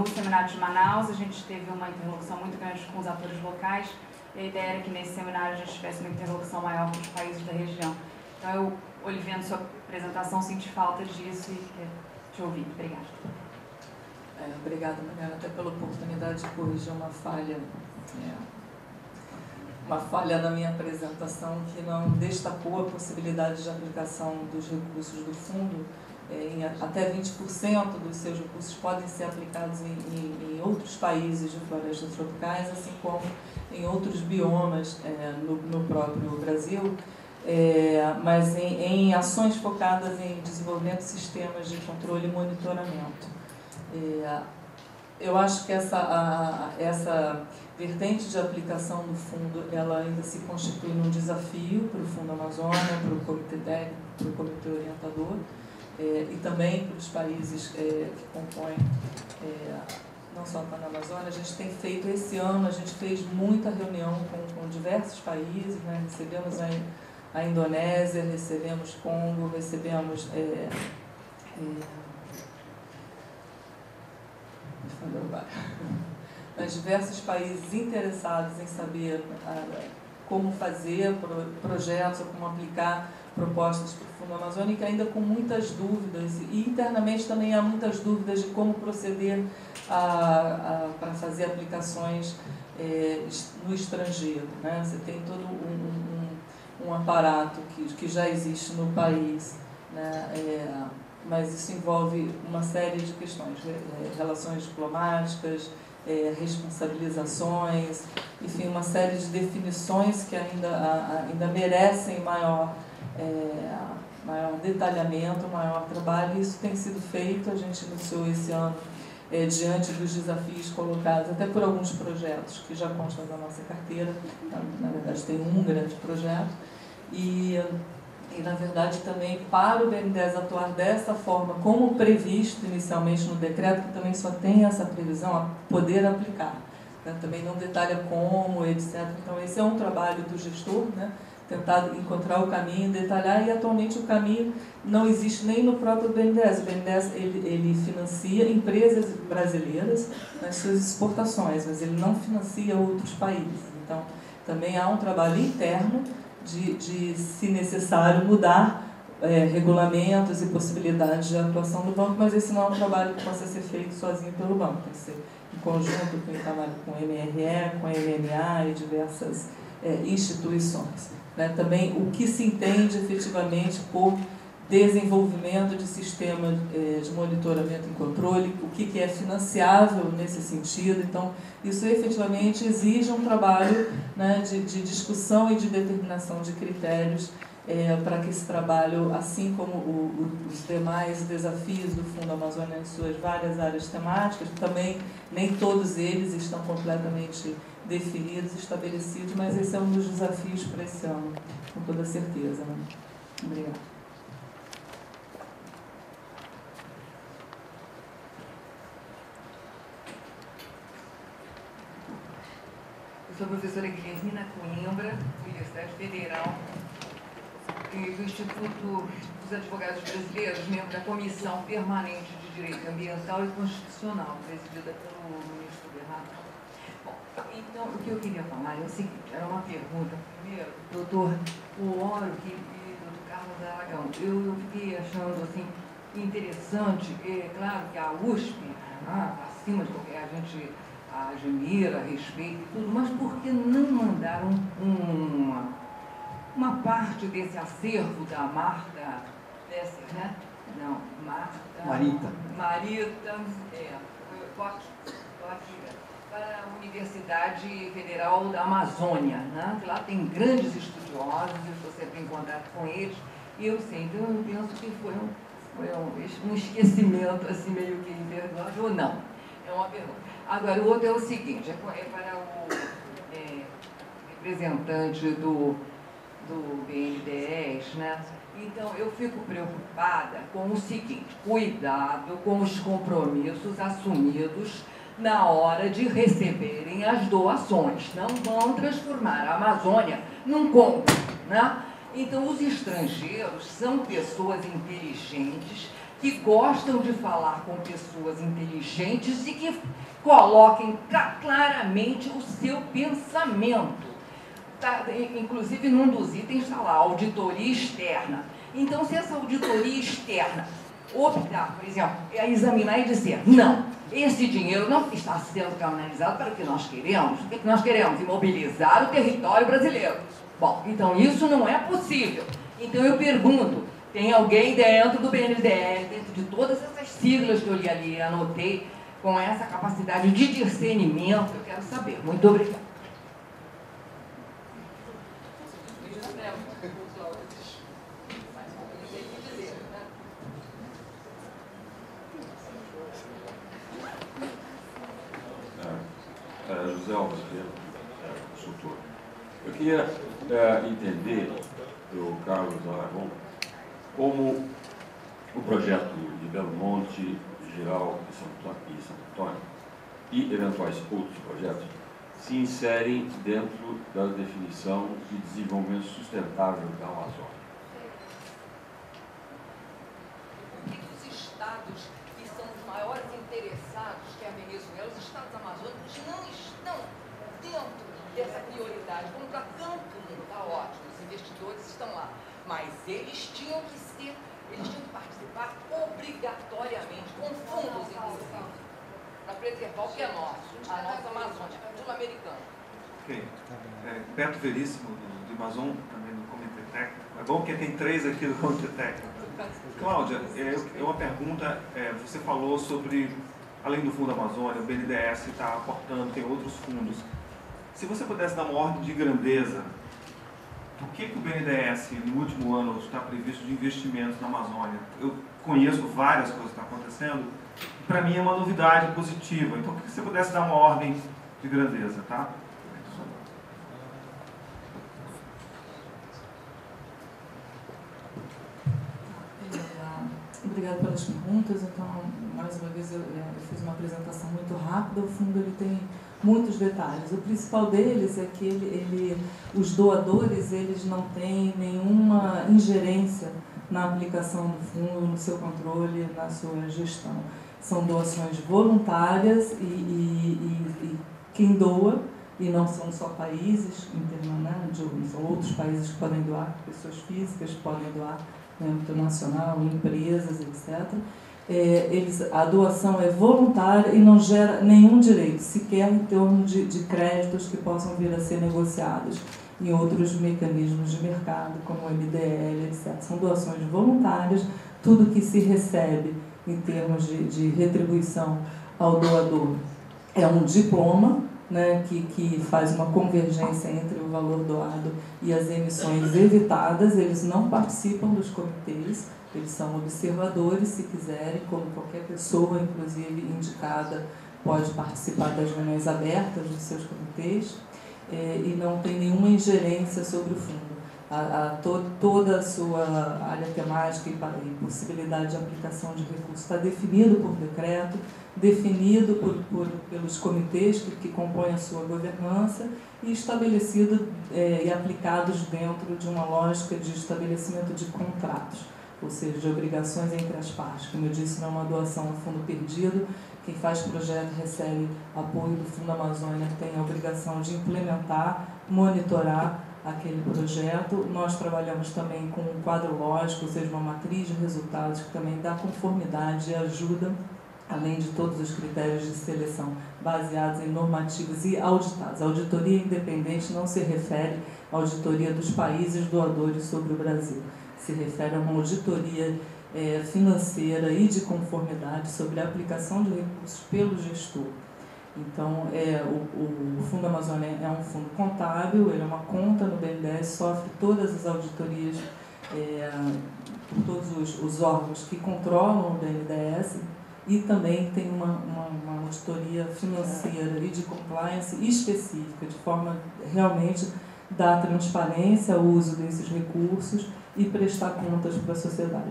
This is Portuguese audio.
no seminário de Manaus, a gente teve uma interlocução muito grande com os atores locais, e a ideia era que nesse seminário a gente tivesse uma interlocução maior com os países da região. Então, eu, olhando sua apresentação, senti falta disso e queria te ouvir. Obrigada. Obrigada, Mariana, até pela oportunidade de corrigir uma falha. Uma falha na minha apresentação que não destacou a possibilidade de aplicação dos recursos do fundo. Até 20% dos seus recursos podem ser aplicados em outros países de florestas tropicais, assim como em outros biomas no próprio Brasil, mas em ações focadas em desenvolvimento de sistemas de controle e monitoramento. Eu acho que essa vertente de aplicação do fundo, ela ainda se constitui num desafio para o Fundo Amazônia, para o Comitê Técnico, para o Comitê Orientador, e também para os países que compõem, não só para a Amazônia. A gente tem feito, esse ano, a gente fez muita reunião com diversos países, né? Recebemos a Indonésia, recebemos Congo, recebemos... mas diversos países interessados em saber como fazer projetos ou como aplicar propostas para o Fundo Amazônico, ainda com muitas dúvidas, e internamente também há muitas dúvidas de como proceder para fazer aplicações no estrangeiro, né? Você tem todo um aparato que já existe no país, né? Mas isso envolve uma série de questões, relações diplomáticas, responsabilizações, enfim, uma série de definições que ainda merecem maior detalhamento, maior trabalho, e isso tem sido feito. A gente iniciou esse ano diante dos desafios colocados, até por alguns projetos que já constam da nossa carteira. Na verdade, tem um grande projeto, e na verdade também para o BNDES atuar dessa forma, como previsto inicialmente no decreto, que também só tem essa previsão a poder aplicar, né? Também não detalha como, etc. Então esse é um trabalho do gestor, né? Tentar encontrar o caminho, detalhar, e atualmente o caminho não existe nem no próprio BNDES. O BNDES ele financia empresas brasileiras nas suas exportações, mas ele não financia outros países. Então também há um trabalho interno de se necessário, mudar regulamentos e possibilidades de atuação do banco, mas esse não é um trabalho que possa ser feito sozinho pelo banco, tem que ser em conjunto com o trabalho com o MRE, com a MMA e diversas instituições, né? Também o que se entende efetivamente por desenvolvimento de sistema de monitoramento e controle, o que é financiável nesse sentido. Então, isso efetivamente exige um trabalho, né, de discussão e de determinação de critérios para que esse trabalho, assim como os demais desafios do Fundo Amazônia em suas várias áreas temáticas, também nem todos eles estão completamente definidos, estabelecidos, mas esse é um dos desafios para esse ano, com toda certeza, né? Obrigada. Eu sou a professora Guilhermina Coimbra, Universidade Federal, e do Instituto dos Advogados Brasileiros, membro da Comissão Permanente de Direito Ambiental e Constitucional, presidida pelo ministro Bernardo. Bom, então, o que eu queria falar é o seguinte, era uma pergunta, primeiro, doutor Oro e doutor Carlos Aragão. Eu fiquei achando, assim, interessante, claro que a USP, acima de qualquer, a gente admira, respeita e tudo, mas por que não mandaram uma parte desse acervo da Marta Tesser, né? Não, Marita, para a Universidade Federal da Amazônia, né? Lá tem grandes estudiosos, eu estou sempre em contato com eles, e eu sei, então eu penso que foi um esquecimento, assim, meio que imperdoável, ou não. É uma pergunta. Agora, o outro é o seguinte, para o representante do BNDES, né? Então, eu fico preocupada com o seguinte, cuidado com os compromissos assumidos na hora de receberem as doações. Não vão transformar a Amazônia num Congo, né? Então, os estrangeiros são pessoas inteligentes, que gostam de falar com pessoas inteligentes e que coloquem claramente o seu pensamento. Tá, inclusive, num dos itens está lá, auditoria externa. Então, se essa auditoria externa optar, por exemplo, a examinar e dizer, não, esse dinheiro não está sendo canalizado para o que nós queremos. O que nós queremos? Imobilizar o território brasileiro. Bom, então isso não é possível. Então eu pergunto, tem alguém dentro do BNDES, dentro de todas essas siglas que eu li ali, anotei, com essa capacidade de discernimento? Eu quero saber. Muito obrigada. José Alves, consultor. Eu queria entender do Carlos Aragão como o projeto de Belo Monte, Giral e Santo Antônio e eventuais outros projetos se inserem dentro da definição de desenvolvimento sustentável da Amazônia. Os estados que são os maiores interessados, que é a Venezuela, os estados amazônicos não estão dentro dessa prioridade. Vamos para Cancún, está ótimo, os investidores estão lá, mas eles tinham que participar obrigatoriamente, com fundos, inclusive, para preservar o que é nosso, a nossa Amazônia, sul-americana. Ok. Beto Veríssimo, do Amazon, também do Comitê Técnico. É bom porque tem 3 aqui do Comitê Técnico. Cláudia, uma pergunta, você falou sobre, além do Fundo Amazônia, o BNDES está aportando, tem outros fundos. Se você pudesse dar uma ordem de grandeza, o que o BNDES, no último ano, está previsto de investimentos na Amazônia? Eu conheço várias coisas que estão acontecendo, e para mim é uma novidade positiva. Então, que você pudesse dar uma ordem de grandeza, tá? Obrigada pelas perguntas. Então, mais uma vez, eu fiz uma apresentação muito rápida. O fundo ele tem muitos detalhes. O principal deles é que os doadores eles não têm nenhuma ingerência na aplicação do fundo, no seu controle, na sua gestão. São doações voluntárias e quem doa, e não são só países, são outros países que podem doar, pessoas físicas podem doar, no âmbito nacional, empresas, etc. A doação é voluntária e não gera nenhum direito, sequer em termos de créditos que possam vir a ser negociados em outros mecanismos de mercado, como o MDL, etc. São doações voluntárias, tudo que se recebe em termos de retribuição ao doador é um diploma, né, que faz uma convergência entre o valor doado e as emissões evitadas. Eles não participam dos comitês, eles são observadores, se quiserem, como qualquer pessoa, inclusive indicada, pode participar das reuniões abertas dos seus comitês, e não tem nenhuma ingerência sobre o fundo. Toda a sua área temática e possibilidade de aplicação de recursos está definido por decreto, definido pelos comitês que compõem a sua governança e estabelecido e aplicados dentro de uma lógica de estabelecimento de contratos, ou seja, de obrigações entre as partes. Como eu disse, não é uma doação a fundo perdido. Quem faz projeto recebe apoio do Fundo Amazônia, tem a obrigação de implementar, monitorar aquele projeto. Nós trabalhamos também com um quadro lógico, ou seja, uma matriz de resultados que também dá conformidade e ajuda, além de todos os critérios de seleção baseados em normativas e auditados. A auditoria independente não se refere à auditoria dos países doadores sobre o Brasil, se refere a uma auditoria financeira e de conformidade sobre a aplicação de recursos pelo gestor. Então, o Fundo Amazônia é um fundo contábil, ele é uma conta no BNDES, sofre todas as auditorias por todos os órgãos que controlam o BNDES, e também tem uma auditoria financeira e de compliance específica, de forma realmente dar transparência ao uso desses recursos e prestar contas para a sociedade.